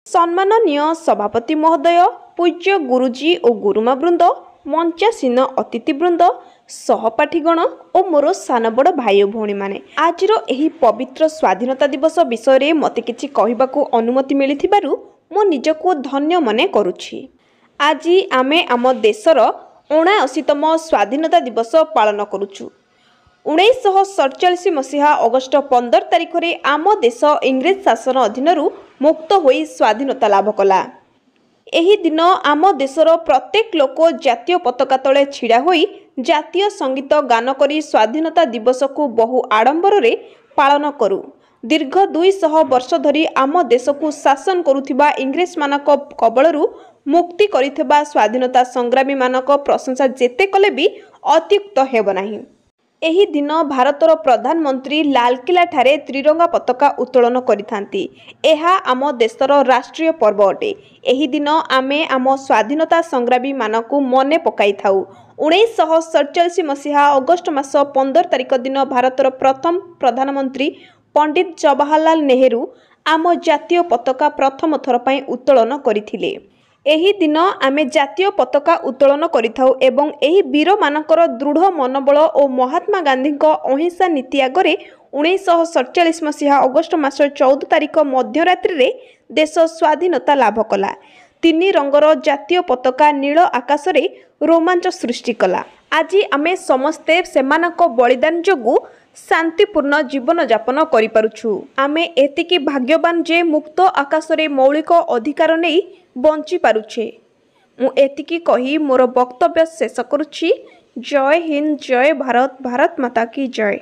सम्माननीय सभापति महोदय, पूज्य गुरुजी और गुरुमा वृंद, मंचासीन अतिथिवृंद, सहपाठीगण और मोर सान बड़ भाई भौणी माने आजिर एही पवित्र स्वाधीनता दिवस विषय मते किछि कहिबाकू अनुमति मिलिथिबारु मो निजको धन्य मने करुछि। आज आमे आम देशर 79तम स्वाधीनता दिवस पालन करुछु। 1947 मसीहा अगस्ट 15 तारिख रे आम देश इंग्रेज शासन अधीन मुक्त होई स्वाधीनता लाभ कला। एही दिन आम देशर प्रत्येक लोक जातीय पताका तले छिड़ा होई जातीय संगीत गान करी स्वाधीनता दिवस को बहु आडंबर रे पालन करू। दीर्घ 200 वर्ष धरी आम देश को शासन करुथिबा इंग्रेज मानक कबलरू मुक्ति करिथिबा स्वाधीनता संग्रामी मानक प्रशंसा जेते कले भी अत्युक्त हेब नाही। एही दिन भारतर प्रधानमंत्री लालकिला ठारे त्रिरंगा पताका उत्तोलन करिथांती। एहा आम देशर राष्ट्रीय पर्व अटे। एही दिन आमे आम स्वाधीनता संग्रामी मानकु मने पकाई थाउ। 1947 मसीहा अगस्ट मास 15 तारिख दिन भारतर प्रथम प्रधानमंत्री पंडित जवाहरलाल नेहरू आम जातीय पताका प्रथम थर पई उत्तोलन करिथिले। एही दिन आमे जातीय पताका उत्तोलन करिथाउ एवं एही वीर मानकर दृढ़ मनोबल और महात्मा गांधी अहिंसा नीति आगरे 1947 मसीहा अगस्ट मास 14 तारिख मध्यरात्रि रे देश स्वाधीनता लाभ कला। 3 रंगर जातीय पताका नील आकाश रे रोमांच सृष्टि कला। आज आमे समस्ते सेमानक बलिदान जोगु शांतिपूर्ण जीवन यापन करि पारुछु। आमे एतिकी भाग्यवान जे मुक्त आकाश रे मौलिक अधिकार नै बंची पारुछे। मु एतिकी कही मोर वक्तव्य शेष करुछि। जय हिंद, जय भारत, भारत माता की जय।